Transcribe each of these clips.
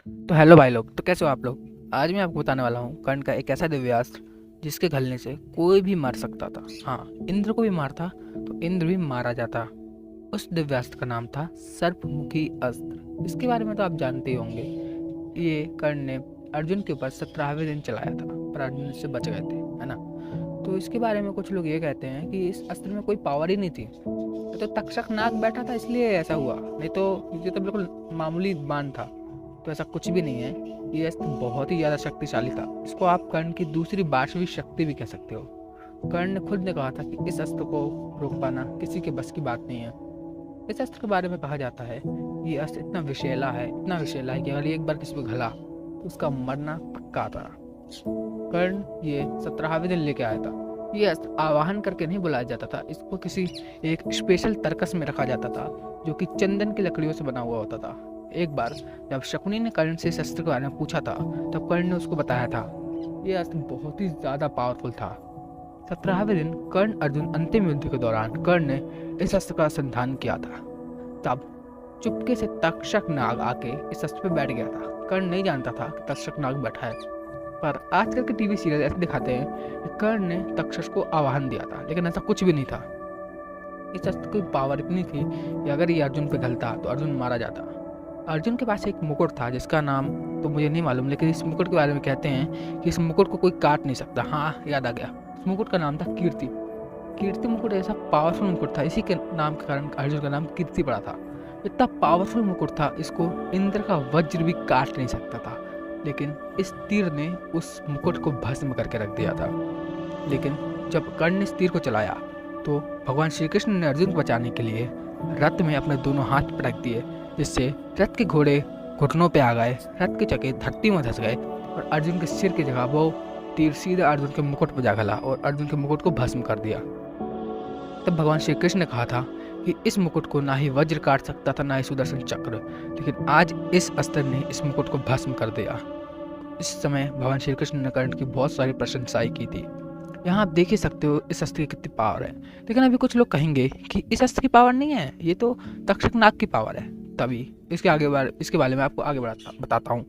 तो हेलो भाई लोग, तो कैसे हो आप लोग। आज मैं आपको बताने वाला हूँ कर्ण का एक ऐसा दिव्यास्त्र जिसके घलने से कोई भी मर सकता था। हाँ, इंद्र को भी मारता तो इंद्र भी मारा जाता। उस दिव्यास्त्र का नाम था सर्पमुखी अस्त्र। इसके बारे में तो आप जानते ही होंगे। ये कर्ण ने अर्जुन के ऊपर 17वें दिन चलाया था, पर अर्जुन इससे बच गए थे, है ना। तो इसके बारे में कुछ लोग ये कहते हैं कि इस अस्त्र में कोई पावर ही नहीं थी। तो तक्षक नाग बैठा था इसलिए ऐसा हुआ, नहीं तो ये तो बिल्कुल मामूली बाण था। तो ऐसा कुछ भी नहीं है, ये अस्त्र बहुत ही ज़्यादा शक्तिशाली था। इसको आप कर्ण की दूसरी बारहवीं शक्ति भी कह सकते हो। कर्ण ने खुद ने कहा था कि इस अस्त्र को रोक पाना किसी के बस की बात नहीं है। इस अस्त्र के बारे में कहा जाता है ये अस्त्र इतना विषैला है, इतना विषैला है कि अगर एक बार किसी को घला तो उसका मरना पक्का था। कर्ण ये 17वें दिन लेके आया था। ये अस्त्र आवाहन करके नहीं बुलाया जाता था, इसको किसी एक स्पेशल तरकस में रखा जाता था जो कि चंदन की लकड़ियों से बना हुआ होता था। एक बार जब शकुनी ने कर्ण से इस अस्त्र के बारे में पूछा था, तब कर्ण ने उसको बताया था ये अस्त्र बहुत ही ज्यादा पावरफुल था। 17वें दिन कर्ण अर्जुन अंतिम युद्ध के दौरान कर्ण ने इस अस्त्र का संधान किया था। तब चुपके से तक्षक नाग आके इस अस्त्र पे बैठ गया था। कर्ण नहीं जानता था कि तक्षक नाग बैठा है, पर आजकल के टीवी सीरियल ऐसे दिखाते हैं कि कर्ण ने तक्षक को आवाहन दिया था, लेकिन ऐसा कुछ भी नहीं था। इस अस्त्र की पावर इतनी थी कि अगर ये अर्जुन पे घलता तो अर्जुन मारा जाता। अर्जुन के पास एक मुकुट था जिसका नाम तो मुझे नहीं मालूम, लेकिन इस मुकुट के बारे में कहते हैं कि इस मुकुट को कोई काट नहीं सकता। हाँ, याद आ गया, इस मुकुट का नाम था कीर्ति। कीर्ति मुकुट ऐसा पावरफुल मुकुट था, इसी के नाम के कारण अर्जुन का नाम कीर्ति पड़ा था। इतना पावरफुल मुकुट था, इसको इंद्र का वज्र भी काट नहीं सकता था। लेकिन इस तीर ने उस मुकुट को भस्म करके रख दिया था। लेकिन जब कर्ण ने इस तीर को चलाया तो भगवान श्री कृष्ण ने अर्जुन को बचाने के लिए रथ में अपने दोनों हाथ पटक दिए, जिससे रथ के घोड़े घुटनों पे आ गए, रथ के चक्के धरती में धंस गए और अर्जुन के सिर की जगह वो तीर सीधा अर्जुन के मुकुट पर जा गला और अर्जुन के मुकुट को भस्म कर दिया। तब भगवान श्री कृष्ण ने कहा था कि इस मुकुट को ना ही वज्र काट सकता था, ना ही सुदर्शन चक्र, लेकिन आज इस अस्त्र ने इस मुकुट को भस्म कर दिया। इस समय भगवान श्री कृष्ण ने कर्ण की बहुत सारी प्रशंसाएं की थी। यहाँ आप देख ही सकते हो इस अस्त्र की कितनी पावर है। लेकिन अभी कुछ लोग कहेंगे कि इस अस्त्र की पावर नहीं है, ये तो तक्षक नाग की पावर है। तभी इसके बारे में आपको आगे बताता हूँ।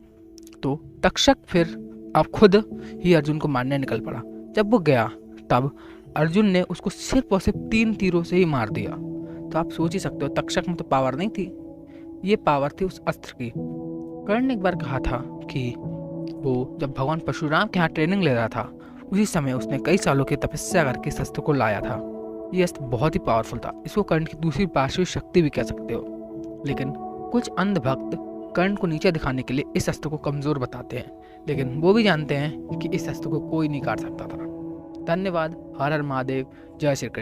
तो तक्षक फिर आप खुद ही अर्जुन को मारने निकल पड़ा। जब वो गया तब अर्जुन ने उसको सिर्फ और सिर्फ 3 तीरों से ही मार दिया। तो आप सोच ही सकते हो तक्षक में तो पावर नहीं थी, ये पावर थी उस अस्त्र की। कर्ण ने एक बार कहा था कि वो जब भगवान परशुराम के यहाँ ट्रेनिंग ले रहा था, उसी समय उसने कई सालों की तपस्या करके इस अस्त्र को लाया था। ये अस्त्र बहुत ही पावरफुल था, इसको कर्ण की दूसरी पार्श्वी शक्ति भी कह सकते हो। लेकिन कुछ अंधभक्त कर्ण को नीचे दिखाने के लिए इस अस्त्र को कमजोर बताते हैं, लेकिन वो भी जानते हैं कि इस अस्त्र को कोई नहीं काट सकता था। धन्यवाद। हर हर महादेव। जय श्री कृष्ण।